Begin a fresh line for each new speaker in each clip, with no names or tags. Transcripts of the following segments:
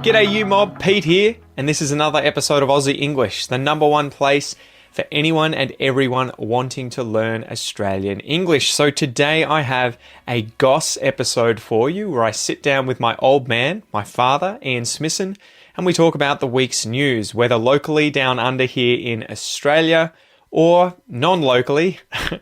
G'day you mob, Pete here, and this is another episode of Aussie English, the number one place for anyone and everyone wanting to learn Australian English. So today I have a Goss episode for you where I sit down with my old man, my father, Ian Smisson, and we talk about the week's news, whether locally down under here in Australia or non-locally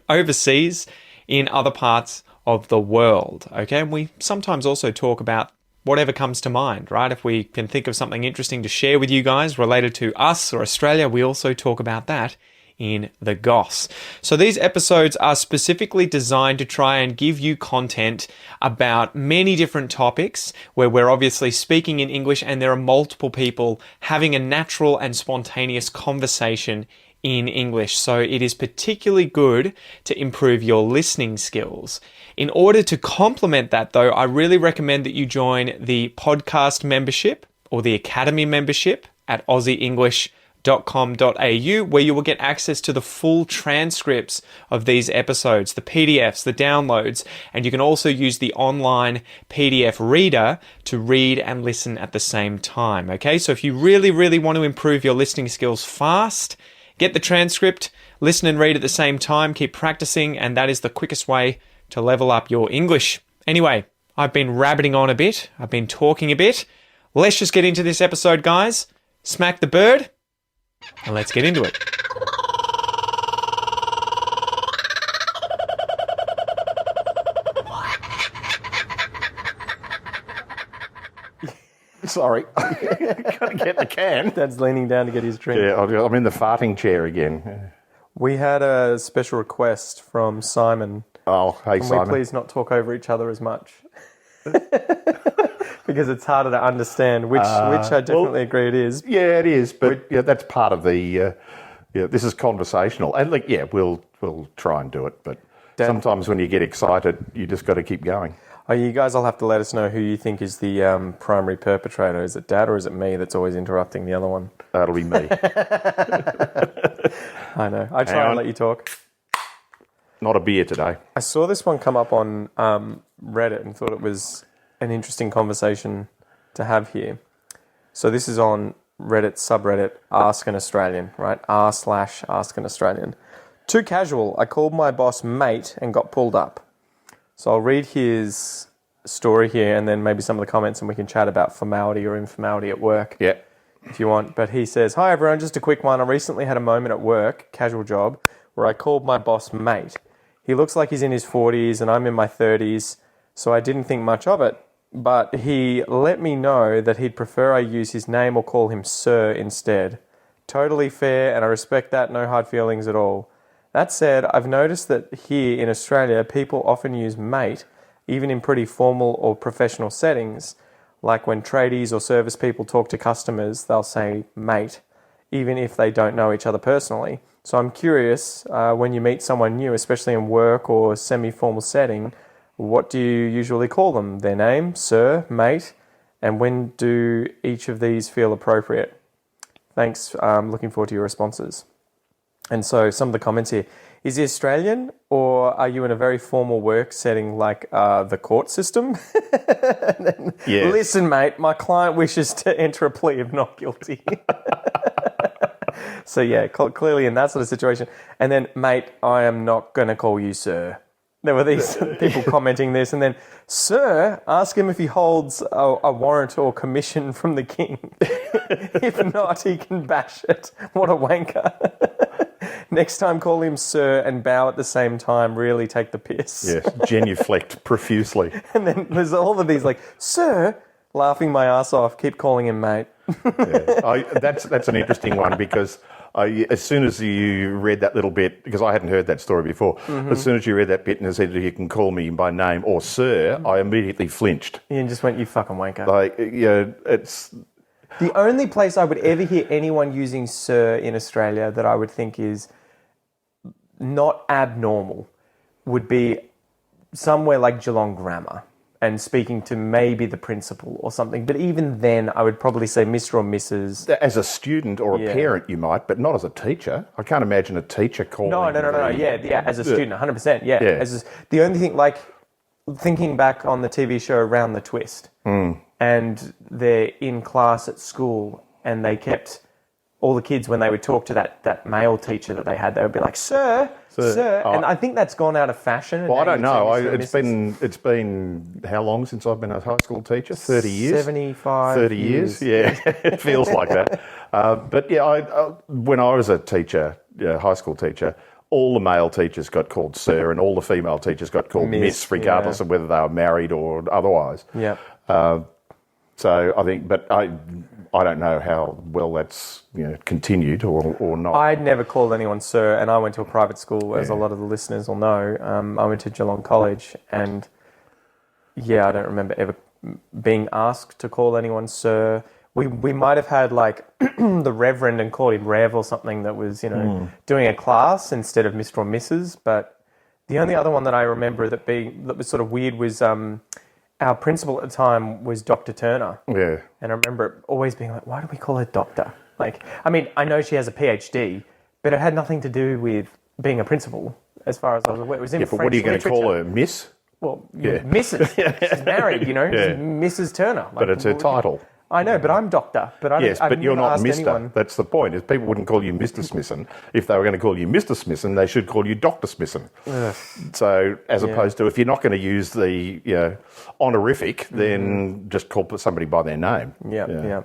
overseas in other parts of the world. Okay, and we sometimes also talk about whatever comes to mind, right? If we can think of something interesting to share with you guys related to us or Australia, we also talk about that in the Goss. So these episodes are specifically designed to try and give you content about many different topics where we're obviously speaking in English and there are multiple people having a natural and spontaneous conversation in English. So it is particularly good to improve your listening skills. In order to complement that though, I really recommend that you join the podcast membership or the academy membership at aussieenglish.com.au, where you will get access to the full transcripts of these episodes, the PDFs, the downloads, and you can also use the online PDF reader to read and listen at the same time. Okay, so if you really want to improve your listening skills fast, get the transcript, listen and read at the same time, keep practicing, and that is the quickest way to level up your English. Anyway, I've been rabbiting on a bit. I've been talking a bit. Let's just get into this episode, guys. Smack the bird, and let's get into it.
Sorry. Gotta get the can.
Dad's leaning down to get his drink.
Yeah, I'm in the farting chair again.
We had a special request from Simon.
Oh, hey,
Can
Simon.
we please not talk over each other as much? Because it's harder to understand, which I definitely agree it is.
Yeah, it is, but that's part of the. This is conversational, and we'll try and do it. But sometimes when you get excited, you just got to keep going.
Oh, you guys will have to let us know who you think is the primary perpetrator. Is it Dad or is it me that's always interrupting the other one?
That'll be me.
I know. I try and let you talk.
Not a beer today.
I saw this one come up on Reddit and thought it was an interesting conversation to have here. So this is on Reddit subreddit Ask an Australian, right? r/Ask an Australian. Too casual. I called my boss mate and got pulled up. So I'll read his story here and then maybe some of the comments and we can chat about formality or informality at work.
Yeah.
If you want. But he says, "Hi everyone, just a quick one. I recently had a moment at work, casual job, where I called my boss mate. He looks like he's in his 40s and I'm in my 30s, so I didn't think much of it. But he let me know that he'd prefer I use his name or call him sir instead. Totally fair, and I respect that, no hard feelings at all. That said, I've noticed that here in Australia, people often use mate, even in pretty formal or professional settings. Like when tradies or service people talk to customers, they'll say mate, even if they don't know each other personally. So I'm curious, when you meet someone new, especially in work or semi-formal setting, what do you usually call them? Their name, sir, mate, and when do each of these feel appropriate? Thanks, looking forward to your responses." And so some of the comments here. Is he Australian or are you in a very formal work setting like the court system? And then,
yes.
Listen, mate, my client wishes to enter a plea of not guilty. So yeah, clearly in that sort of situation. And then, mate, I am not going to call you sir. There were these people commenting this. And then, sir, ask him if he holds a warrant or commission from the king. If not, he can bash it. What a wanker. Next time, call him sir and bow at the same time. Really take the piss.
Yes, genuflect profusely.
And then there's all of these like, sir, laughing my ass off. Keep calling him mate.
Yeah. That's an interesting one because as soon as you read that little bit, because I hadn't heard that story before, as soon as you read that bit and it said you can call me by name or sir, I immediately flinched.
Ian just went, you fucking wanker.
It's...
The only place I would ever hear anyone using sir in Australia that I would think is not abnormal would be somewhere like Geelong Grammar and speaking to maybe the principal or something. But even then, I would probably say Mr. or Mrs.
As a student or a parent, you might, but not as a teacher. I can't imagine a teacher calling.
No. Yeah, as a student, 100%. Yeah. The only thing, like thinking back on the TV show Around the Twist, and they're in class at school, and they kept all the kids, when they would talk to that male teacher that they had, they would be like, sir.
Oh.
And I think that's gone out of fashion.
Well, I don't know.
It's
It's been how long since I've been a high school teacher? 30 years?
75
30 years? Yeah, it feels like that. But yeah, when I was a teacher, high school teacher, all the male teachers got called sir and all the female teachers got called miss, regardless of whether they were married or otherwise.
Yeah.
So I think, but I don't know how well that's continued or not.
I'd never called anyone sir, and I went to a private school, as a lot of the listeners will know. I went to Geelong College, and I don't remember ever being asked to call anyone sir. We might have had like the Reverend and called him Rev or something that was doing a class instead of Mr. or Mrs. But the only other one that I remember that was sort of weird was our principal at the time was Dr. Turner.
Yeah.
And I remember it always being like, why do we call her doctor? Like, I mean, I know she has a PhD, but it had nothing to do with being a principal, as far as I was aware. It was in
but
French
what are you going to
literature.
call her, Miss?
Well, Mrs. She's married, She's Mrs. Turner. Like,
But it's her title.
I know, but I'm doctor. But
but you're not Mr.
Anyone.
That's the point. Is people wouldn't call you Mr. Smisson. If they were going to call you Mr. Smisson, they should call you Dr. Smisson. So as opposed to, if you're not going to use the honorific, then just call somebody by their name.
Yeah.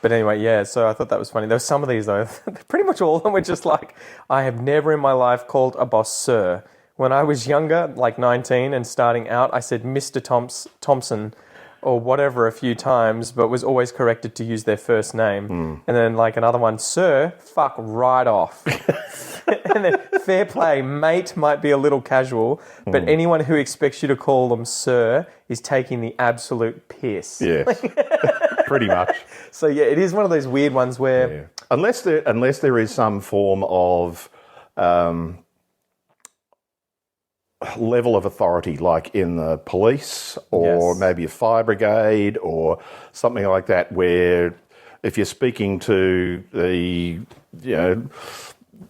But anyway, so I thought that was funny. There were some of these, though, pretty much all of them were just like, I have never in my life called a boss sir. When I was younger, like 19 and starting out, I said Mr. Thompson or whatever a few times, but was always corrected to use their first name. And then like another one, sir, fuck right off. And then fair play, mate might be a little casual, but anyone who expects you to call them sir is taking the absolute piss.
Yes, pretty much.
So yeah, it is one of those weird ones where...
Unless there is some form of... level of authority, like in the police or maybe a fire brigade or something like that, where if you're speaking to the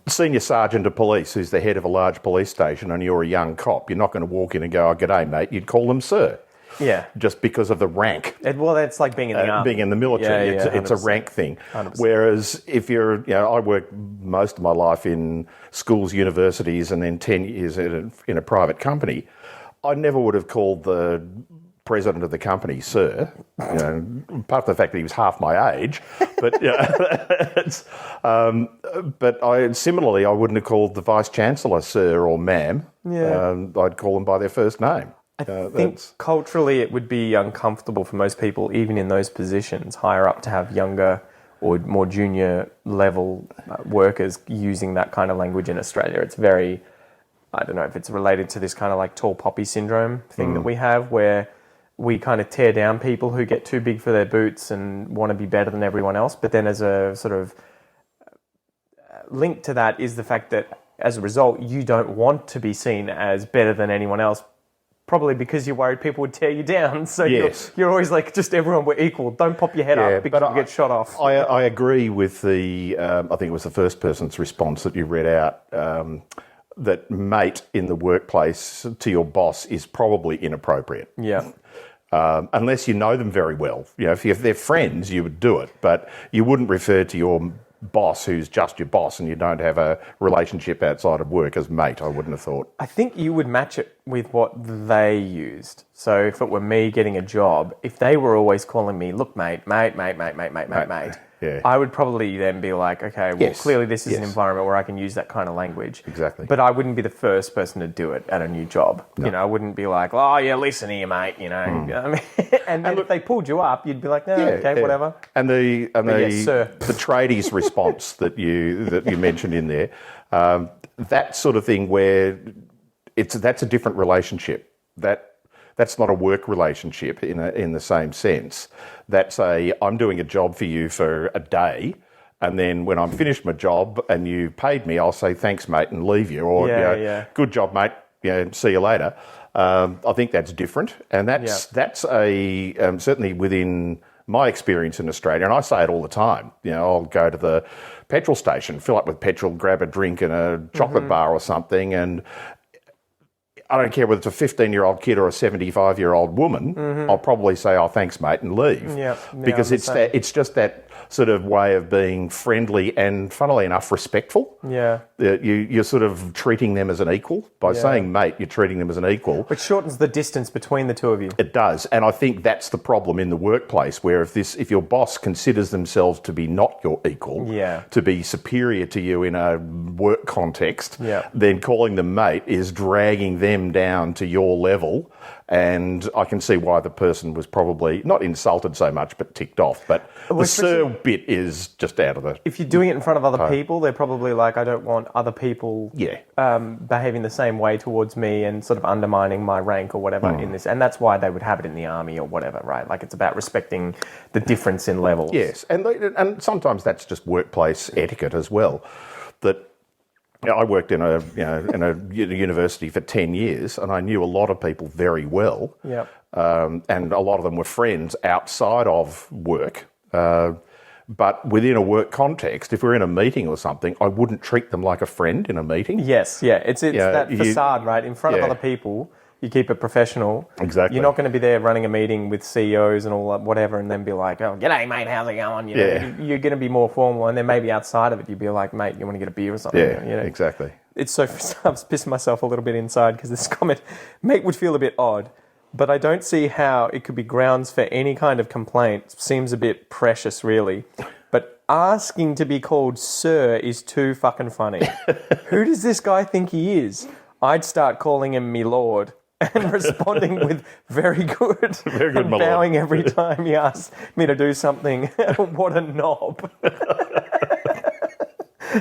senior sergeant of police who's the head of a large police station and you're a young cop, you're not going to walk in and go, oh, g'day, mate. You'd call them sir.
Yeah.
Just because of the rank.
Well, that's like being in the army.
Being in the military. It's a rank thing. 100%. Whereas if you're, I worked most of my life in schools, universities, and then 10 years in a private company, I never would have called the president of the company sir. Apart from the fact that he was half my age. But similarly, I wouldn't have called the vice chancellor sir or ma'am. Yeah. I'd call them by their first name.
I think culturally it would be uncomfortable for most people, even in those positions, higher up, to have younger or more junior level workers using that kind of language in Australia. It's very, I don't know if it's related to this kind of like tall poppy syndrome thing that we have, where we kind of tear down people who get too big for their boots and want to be better than everyone else. But then as a sort of link to that is the fact that as a result, you don't want to be seen as better than anyone else, probably because you're worried people would tear you down. So you're always like, just everyone, we're equal. Don't pop your head up because you get shot off.
I agree with the, I think it was the first person's response that you read out, that mate in the workplace to your boss is probably inappropriate.
Yeah.
Unless you know them very well. If they're friends, you would do it, but you wouldn't refer to your boss who's just your boss and you don't have a relationship outside of work as mate, I wouldn't have thought.
I think you would match it with what they used. So if it were me getting a job, if they were always calling me, look, mate, I would probably then be like, okay, well, clearly this is an environment where I can use that kind of language.
Exactly.
But I wouldn't be the first person to do it at a new job. No. I wouldn't be like, oh, yeah, listen here, mate, You know what I mean? And then if they pulled you up, you'd be like, no, whatever.
And the
sir.
the tradies response that you mentioned in there, that sort of thing where that's a different relationship. That's not a work relationship in the same sense. That's I'm doing a job for you for a day, and then when I'm finished my job and you paid me, I'll say thanks, mate, and leave you. Or good job, mate. See you later. I think that's different, and that's a certainly within my experience in Australia, and I say it all the time. I'll go to the petrol station, fill up with petrol, grab a drink and a chocolate bar or something, and I don't care whether it's a 15-year-old kid or a 75-year-old woman, I'll probably say, "Oh, thanks, mate," and leave.
Yeah,
because it's just that sort of way of being friendly and, funnily enough, respectful.
Yeah.
You're sort of treating them as an equal. By saying mate, you're treating them as an equal.
Which shortens the distance between the two of you.
It does. And I think that's the problem in the workplace, where if your boss considers themselves to be not your equal, to be superior to you in a work context, then calling them mate is dragging them down to your level. And I can see why the person was probably not insulted so much, but ticked off. But the sir bit is just out of the...
If you're doing it in front of other people, they're probably like, I don't want other people behaving the same way towards me and sort of undermining my rank or whatever in this. And that's why they would have it in the army or whatever, right? Like, it's about respecting the difference in levels.
Yes, and sometimes that's just workplace etiquette as well. That... I worked in a university for 10 years, and I knew a lot of people very well.
Yep.
And a lot of them were friends outside of work. But within a work context, if we're in a meeting or something, I wouldn't treat them like a friend in a meeting.
Yes, yeah. It's that facade, right? In front of other people, you keep it professional.
Exactly.
You're not going to be there running a meeting with CEOs and all that, whatever, and then be like, "Oh, g'day, mate, how's it going?" You're going to be more formal, and then maybe outside of it, you'd be like, "Mate, you want to get a beer or something?"
Yeah, exactly.
It's so... I'm pissing myself a little bit inside because this comment, mate, would feel a bit odd, but I don't see how it could be grounds for any kind of complaint. Seems a bit precious, really. But asking to be called sir is too fucking funny. Who does this guy think he is? I'd start calling him me lord. And responding with very good, and
my
bowing
lord.
every time he asks me to do something. What a knob.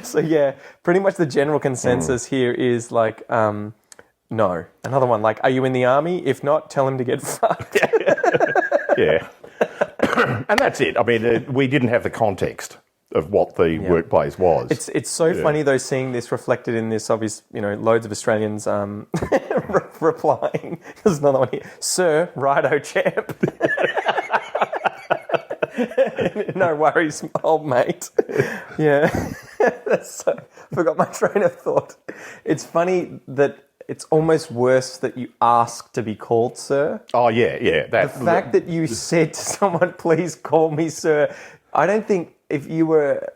So yeah, pretty much the general consensus here is like, no. Another one, like, are you in the army? If not, tell him to get fucked.
Yeah. And that's it. I mean, we didn't have the context of what the workplace was.
It's so funny though, seeing this reflected in this obvious, loads of Australians replying. There's another one here. Sir, righto champ. No worries, old mate. Yeah. Forgot my train of thought. It's funny that it's almost worse that you ask to be called sir.
Oh, yeah.
The fact that you said to someone, please call me sir, I don't think if you were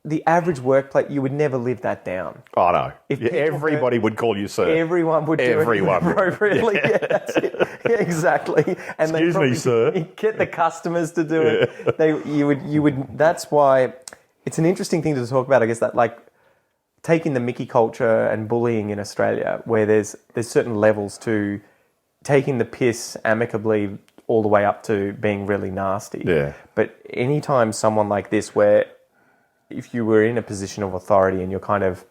the average workplace, you would never live that down.
Oh, no. Everybody would call you sir.
Everyone would do it appropriately. Yeah, that's it. Yeah, exactly. And
excuse me, sir.
Get the customers to do it. You would. That's why it's an interesting thing to talk about, I guess, that like taking the Mickey culture and bullying in Australia, where there's certain levels to taking the piss amicably all the way up to being really nasty.
Yeah.
But anytime someone like this, where if you were in a position of authority and you're kind of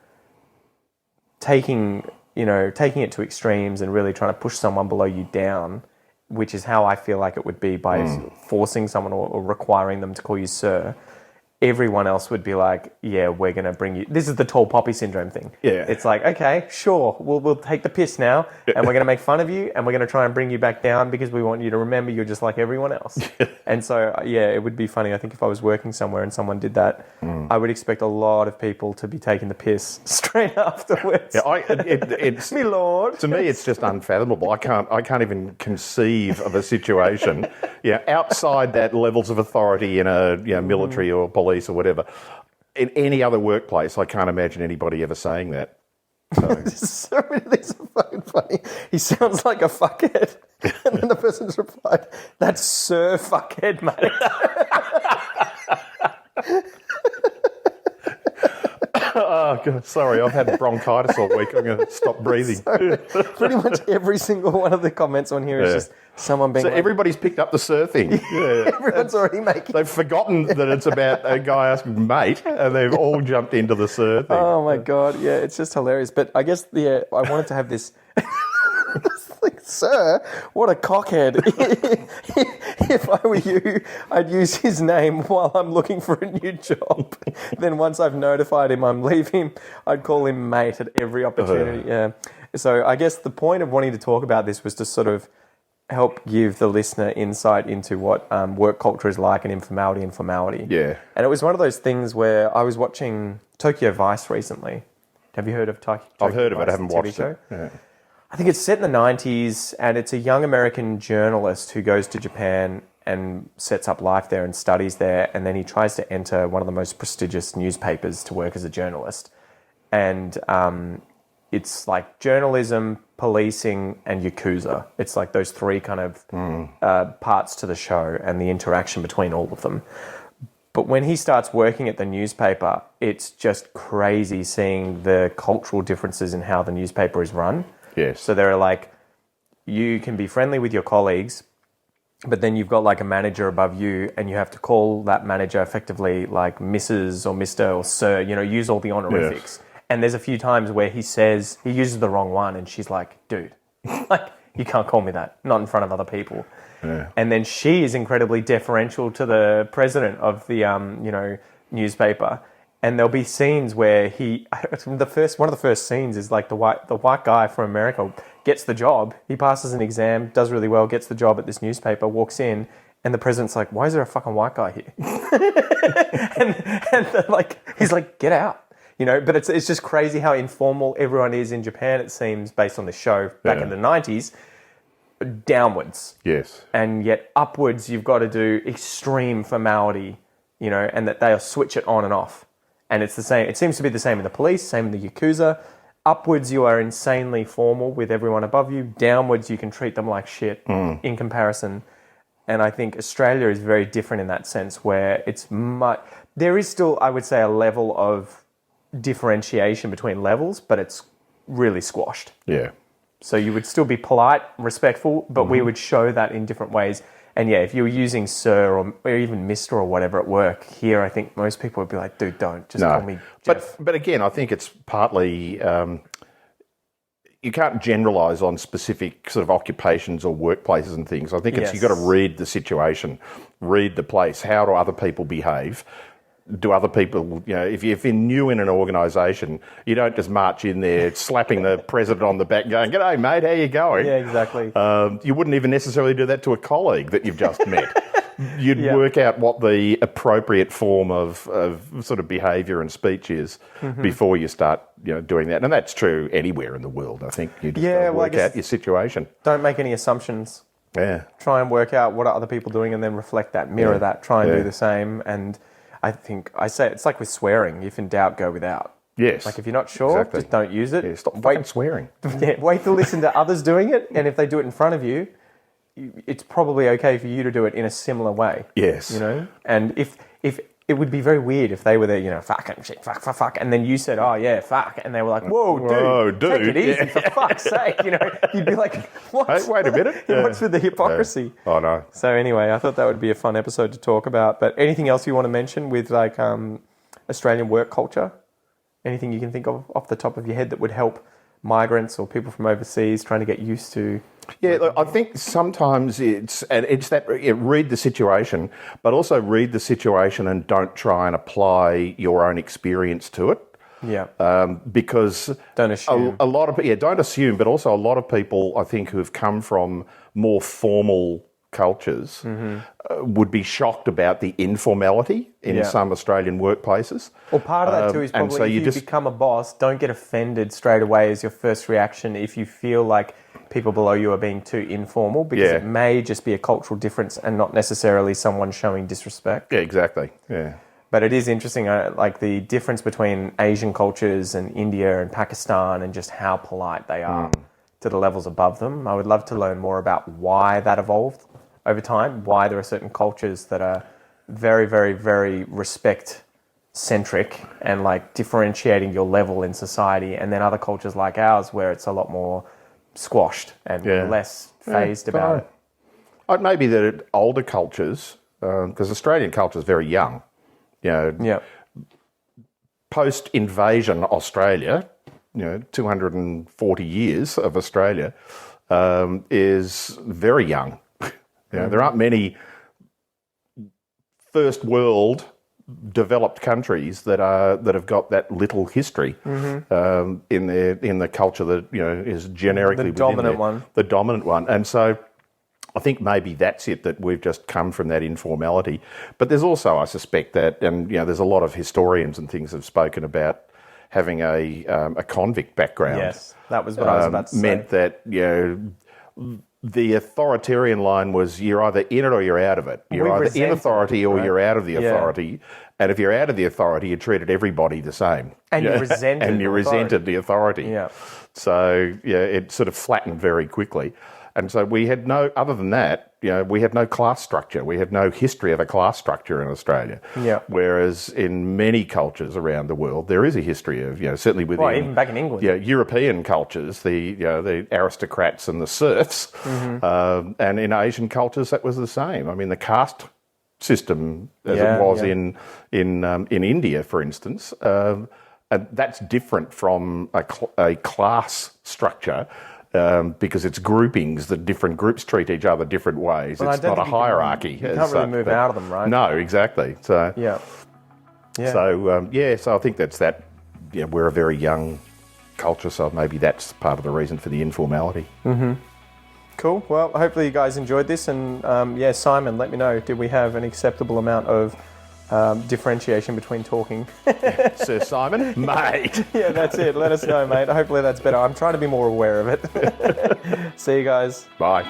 taking it to extremes and really trying to push someone below you down, which is how I feel like it would be by forcing someone or requiring them to call you sir, everyone else would be like, yeah, we're going to bring you... This is the tall poppy syndrome thing.
Yeah.
It's like, okay, sure, we'll take the piss now, and we're going to make fun of you, and we're going to try and bring you back down because we want you to remember you're just like everyone else. And so, yeah, it would be funny. I think if I was working somewhere and someone did that, I would expect a lot of people to be taking the piss straight afterwards.
Yeah, it's
me lord.
To me, it's just unfathomable. I can't even conceive of a situation, outside that levels of authority in a military or police or whatever. In any other workplace, I can't imagine anybody ever saying that.
So many of these are fucking funny. He sounds like a fuckhead. And then the person's replied, that's Sir Fuckhead, mate.
Oh, God, sorry, I've had bronchitis all week. I'm going to stop breathing.
So, pretty much every single one of the comments on here is just someone being
so everybody's picked up the sir thing.
Everyone's already making...
They've forgotten that it's about a guy asking mate, and they've all jumped into the sir thing.
Oh, my God. Yeah, it's just hilarious. But I guess, I wanted to have this... Like, sir, what a cockhead. If I were you, I'd use his name while I'm looking for a new job. Then once I've notified him I'm leaving, I'd call him mate at every opportunity. Yeah. So I guess the point of wanting to talk about this was to sort of help give the listener insight into what work culture is like and informality and formality.
Yeah.
And it was one of those things where I was watching Tokyo Vice recently. Have you heard of Tokyo
I've heard of
Vice,
it. I haven't
TV
watched
show?
it. Yeah.
I think it's set in the 90s, and it's a young American journalist who goes to Japan and sets up life there and studies there, and then he tries to enter one of the most prestigious newspapers to work as a journalist. And it's like journalism, policing, and Yakuza. It's like those three kind of parts to the show and the interaction between all of them. But when he starts working at the newspaper, it's just crazy seeing the cultural differences in how the newspaper is run.
Yes.
So there are like, you can be friendly with your colleagues, but then you've got like a manager above you, and you have to call that manager effectively like Mrs. or Mr. or Sir, use all the honorifics. Yes. And there's a few times where he uses the wrong one, and she's like, dude, like, you can't call me that, not in front of other people. Yeah. And then she is incredibly deferential to the president of the, newspaper. And there'll be scenes where one of the first scenes is like the white guy from America gets the job. He passes an exam, does really well, gets the job at this newspaper, walks in, and the president's like, why is there a fucking white guy here? and like, he's like, get out. But it's just crazy how informal everyone is in Japan, it seems, based on the show back in the 90s, downwards.
Yes.
And yet upwards, you've got to do extreme formality, and that they'll switch it on and off. And it's the same. It seems to be the same in the police, same in the Yakuza. Upwards, you are insanely formal with everyone above you. Downwards, you can treat them like shit in comparison. And I think Australia is very different in that sense, where there is still, I would say, a level of differentiation between levels, but it's really squashed.
Yeah.
So you would still be polite, respectful, but we would show that in different ways. And yeah, if you were using sir or even Mr. or whatever at work, here I think most people would be like, dude, don't. Just call me Jeff.
But again, I think it's partly, you can't generalise on specific sort of occupations or workplaces and things. I think you've got to read the situation, read the place. How do other people behave? Do other people, if you're new in an organisation, you don't just march in there slapping the president on the back going, g'day, mate, how you going?
Yeah, exactly.
You wouldn't even necessarily do that to a colleague that you've just met. You'd work out what the appropriate form of sort of behaviour and speech is before you start doing that. And that's true anywhere in the world, I think. You just work out your situation.
Don't make any assumptions.
Yeah.
Try and work out what are other people doing and then reflect that, mirror that, try and do the same. And I think I say it's like with swearing. If in doubt, go without.
Yes.
Like if you're not sure, just don't use it.
Yeah, stop fucking swearing.
Wait to listen to others doing it, and if they do it in front of you, it's probably okay for you to do it in a similar way.
Yes.
And if it would be very weird if they were there, fuck and shit, fuck, and then you said, oh yeah, fuck, and they were like, whoa, dude, take it easy, for fuck's sake, you'd be like, what?
Hey, wait a minute.
What's with the hypocrisy?
Yeah. Oh no.
So anyway, I thought that would be a fun episode to talk about. But anything else you want to mention with like Australian work culture? Anything you can think of off the top of your head that would help migrants or people from overseas trying to get used to?
Yeah, look, I think sometimes it's that read the situation, but also read the situation and don't try and apply your own experience to it.
Yeah.
Because
don't assume.
A lot of don't assume, but also a lot of people I think who have come from more formal cultures would be shocked about the informality in some Australian workplaces.
Well, part of that too is probably if you become a boss, don't get offended straight away as your first reaction if you feel like people below you are being too informal, because it may just be a cultural difference and not necessarily someone showing disrespect.
Yeah, exactly. Yeah.
But it is interesting, like the difference between Asian cultures and India and Pakistan and just how polite they are to the levels above them. I would love to learn more about why that evolved over time, why there are certain cultures that are very, very, very respect-centric and like differentiating your level in society, and then other cultures like ours where it's a lot more squashed and less phased about it.
It may be that older cultures, because Australian culture is very young, post-invasion Australia, 240 years of Australia is very young. There aren't many first world developed countries that have got that little history in the culture that is generically
the dominant
one. And so I think maybe that's it, that we've just come from that informality. But there's also, I suspect that, and there's a lot of historians and things have spoken about having a convict background.
Yes, that was what I was about to say.
Meant that, the authoritarian line was you're either in it or you're out of it. You're either in authority or you're out of the authority. And if you're out of the authority, you treated everybody the same.
And you resented
and you resented the authority.
Yeah.
So, it sort of flattened very quickly. And so we had other than that, we had no class structure. We had no history of a class structure in Australia.
Yeah.
Whereas in many cultures around the world, there is a history of, certainly within...
Well, even back in England.
European cultures, the aristocrats and the serfs. Mm-hmm. And in Asian cultures, that was the same. I mean, the caste system, as it was in India, for instance, and that's different from a class structure. Because it's groupings that different groups treat each other different ways. It's not a hierarchy.
You can't really move out of them, right?
No, exactly. So So I think that's that. We're a very young culture, so maybe that's part of the reason for the informality.
Mm-hmm. Cool. Well, hopefully you guys enjoyed this, and Simon, let me know. Did we have an acceptable amount of differentiation between talking?
Sir Simon, mate.
Yeah, that's it. Let us know, mate. Hopefully that's better. I'm trying to be more aware of it. See you guys.
Bye.